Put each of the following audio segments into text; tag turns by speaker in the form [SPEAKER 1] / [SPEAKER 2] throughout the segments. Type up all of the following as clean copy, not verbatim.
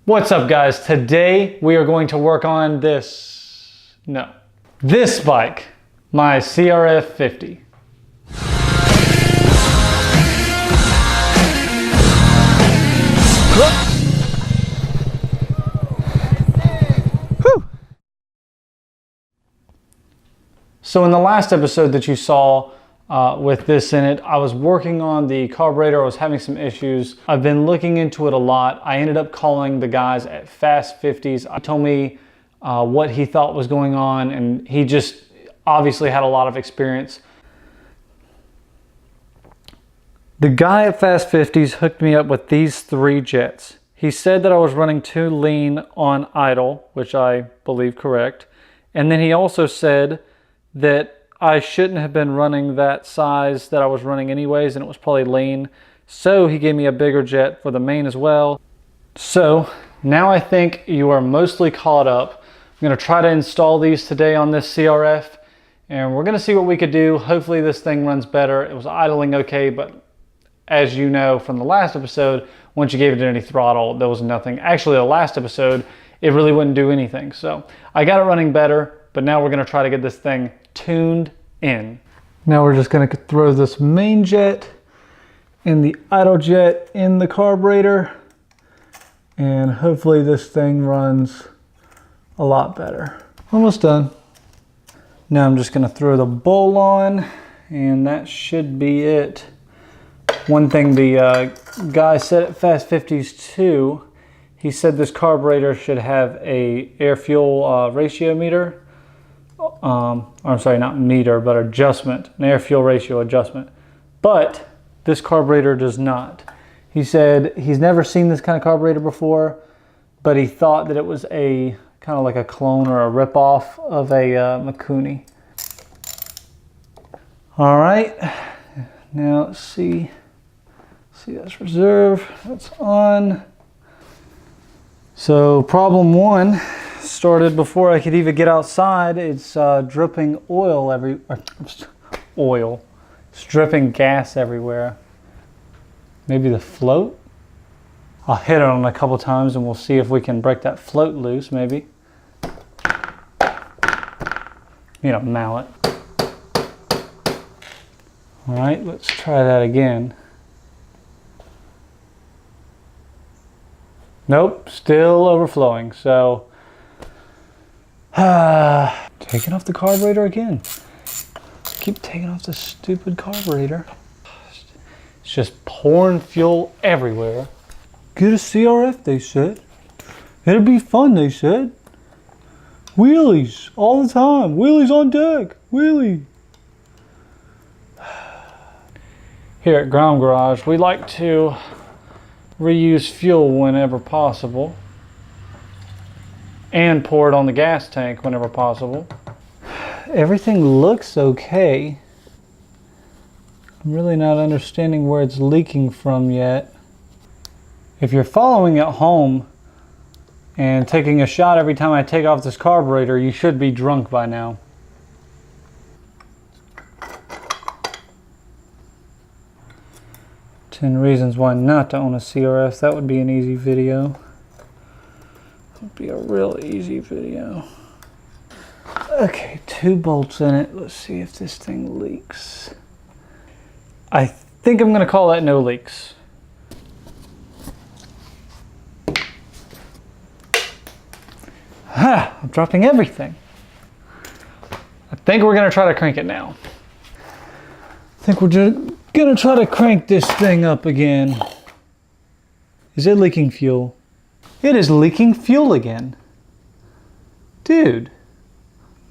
[SPEAKER 1] What's up guys? Today we are going to work on this bike, my CRF 50. So in the last episode that you saw with this in it, I was working on the carburetor. I was having some issues. I've been looking into it a lot. I ended up calling the guys at Fast 50s. He told me what he thought was going on, and he just obviously had a lot of experience. The guy at Fast 50s hooked me up with these 3 jets. He said that I was running too lean on idle, which I believe correct. And then he also said that I shouldn't have been running that size that I was running anyways, and it was probably lean. So he gave me a bigger jet for the main as well. So now I think you are mostly caught up. I'm gonna try to install these today on this CRF, and we're gonna see what we could do. Hopefully this thing runs better. It was idling okay, but as you know from the last episode, once you gave it any throttle, there was nothing. Actually, the last episode, it really wouldn't do anything. So I got it running better, but now we're gonna try to get this thing tuned in. Now we're just gonna throw this main jet and the idle jet in the carburetor, and hopefully this thing runs a lot better. Almost done. Now I'm just gonna throw the bowl on, and that should be it. One thing the guy said at Fast 50s too, he said this carburetor should have a air-fuel ratio meter. I'm sorry, not meter, but adjustment, an air-fuel ratio adjustment. But this carburetor does not. He said he's never seen this kind of carburetor before, but he thought that it was a kind of like a clone or a rip-off of a Mikuni. All right, now let's see. That's reserve, that's on. So problem 1 started before I could even get outside. It's dripping oil It's dripping gas everywhere. Maybe the float? I'll hit it on a couple times and we'll see if we can break that float loose, maybe. Need a mallet. All right, let's try that again. Nope, still overflowing. So taking off the carburetor again. Keep taking off the stupid carburetor. It's just pouring fuel everywhere. Get a CRF, they said. It'll be fun, they said. Wheelies all the time. Wheelies on deck. Wheelie. Here at Ground Garage, we like to reuse fuel whenever possible, and pour it on the gas tank whenever possible. Everything looks okay. I'm really not understanding where it's leaking from yet. If you're following at home and taking a shot every time I take off this carburetor, you should be drunk by now. "10 reasons why not to own a CRF." That would be an easy video. That would be a real easy video. Okay, 2 bolts in it. Let's see if this thing leaks. I think I'm gonna call that no leaks. I'm dropping everything. I think we're gonna try to crank it now. I think we're just gonna try to crank this thing up again. Is it leaking fuel? It is leaking fuel again. Dude,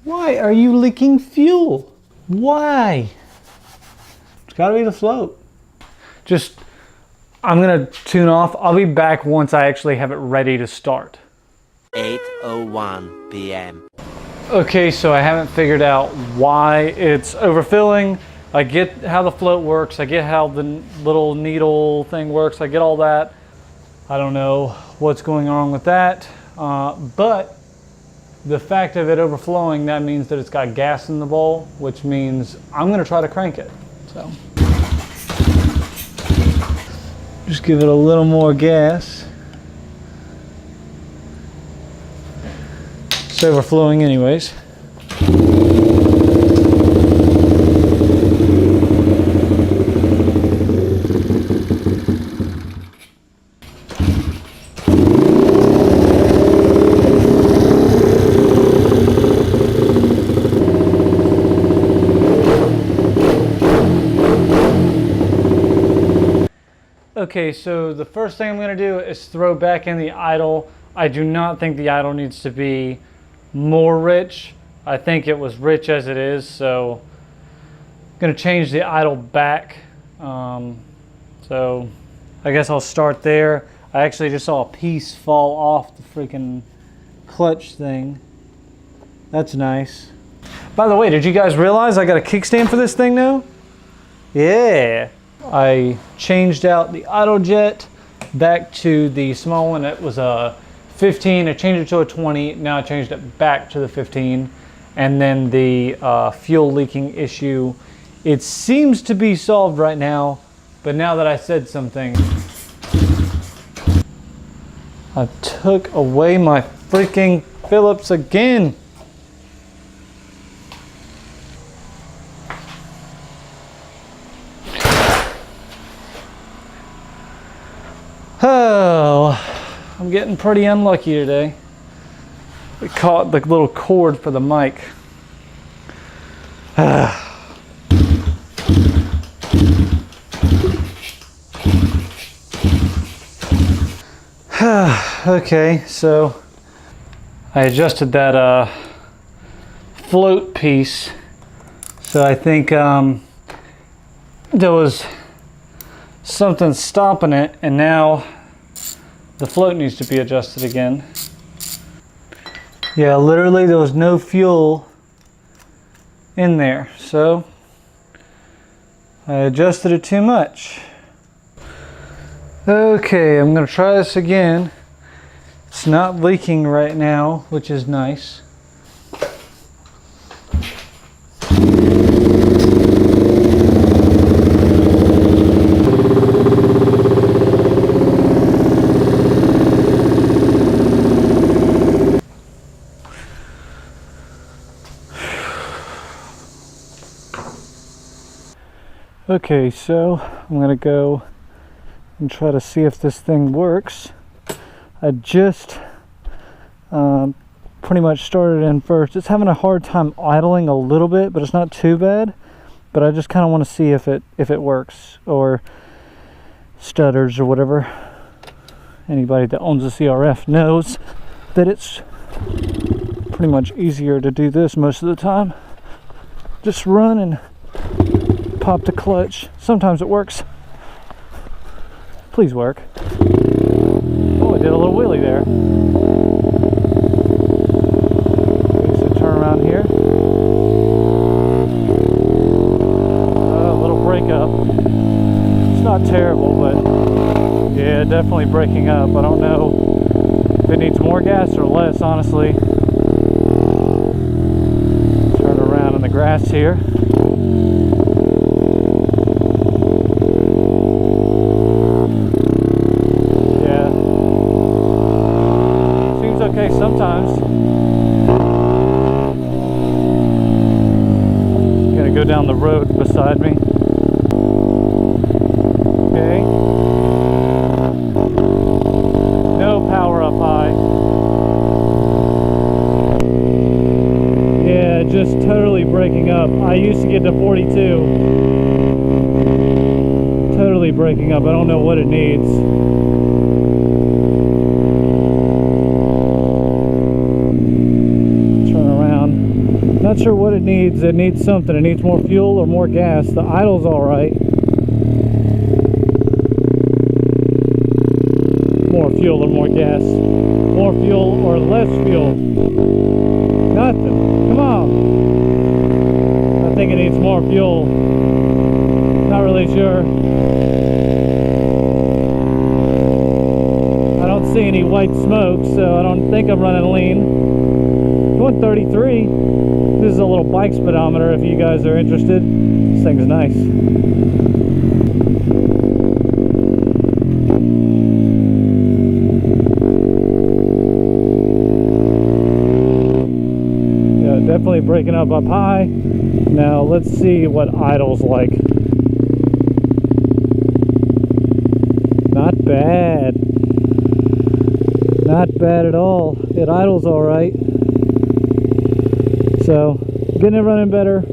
[SPEAKER 1] why are you leaking fuel? Why? It's gotta be the float. I'm gonna tune off. I'll be back once I actually have it ready to start.
[SPEAKER 2] 8:01 p.m.
[SPEAKER 1] Okay, so I haven't figured out why it's overfilling. I get how the float works. I get how the little needle thing works. I get all that. I don't know what's going on with that. But the fact of it overflowing, that means that it's got gas in the bowl, which means I'm gonna try to crank it. So just give it a little more gas. overflowing anyways. Okay, so the first thing I'm going to do is throw back in the idle. I do not think the idle needs to be more rich. I think it was rich as it is, so I'm going to change the idle back. So I guess I'll start there. I actually just saw a piece fall off the freaking clutch thing. That's nice. By the way, did you guys realize I got a kickstand for this thing now? Yeah. I changed out the idle jet back to the small one. It was a 15. I changed it to a 20. Now I changed it back to the 15. And then the fuel leaking issue, it seems to be solved right now. But now that I said something, I took away my freaking Phillips again. Oh, I'm getting pretty unlucky today. We caught the little cord for the mic. Okay, so I adjusted that float piece. So I think there was something stopping it, and now the float needs to be adjusted again. Yeah, literally there was no fuel in there, so I adjusted it too much. Okay, I'm gonna try this again. It's not leaking right now, which is nice. Okay, so I'm gonna go and try to see if this thing works. I just pretty much started in first. It's having a hard time idling a little bit, but it's not too bad. But I just kind of want to see if it works or stutters or whatever. Anybody that owns a CRF knows that it's pretty much easier to do this most of the time. Just run and pop the clutch. Sometimes it works. Please work. Oh, I did a little wheelie there. Okay, so turn around here. A little break up. It's not terrible, but yeah, definitely breaking up. I don't know if it needs more gas or less, honestly. Turn around in the grass here. Okay, sometimes. Gonna go down the road beside me. Okay. No power up high. Yeah, just totally breaking up. I used to get to 42. Totally breaking up. I don't know what it needs. Not sure what it needs. It needs something. It needs more fuel or more gas. The idle's all right. More fuel or more gas. More fuel or less fuel. Nothing. Come on. I think it needs more fuel. Not really sure. I don't see any white smoke, so I don't think I'm running lean. 133. This is a little bike speedometer if you guys are interested. This thing's nice. breaking up high. Now let's see what idle's like. Not bad. Not bad at all. It idles all right. So getting it running better.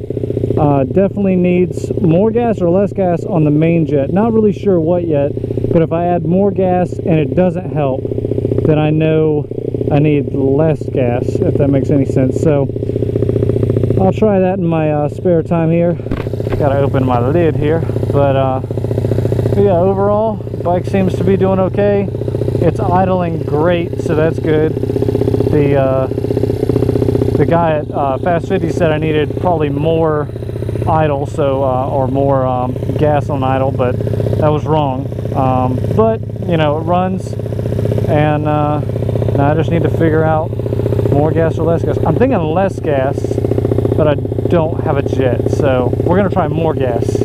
[SPEAKER 1] Definitely needs more gas or less gas on the main jet. Not really sure what yet, but if I add more gas and it doesn't help, then I know I need less gas, if that makes any sense. So I'll try that in my spare time here. Gotta open my lid here, but yeah, overall bike seems to be doing okay. It's idling great, so that's good. The guy at Fast 50 said I needed probably more idle, so or more gas on idle, but that was wrong. But you know, it runs, and now I just need to figure out more gas or less gas. I'm thinking less gas, but I don't have a jet, so we're gonna try more gas.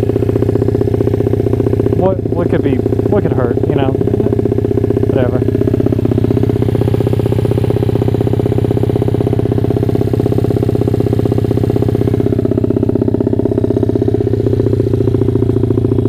[SPEAKER 1] What could hurt, you know?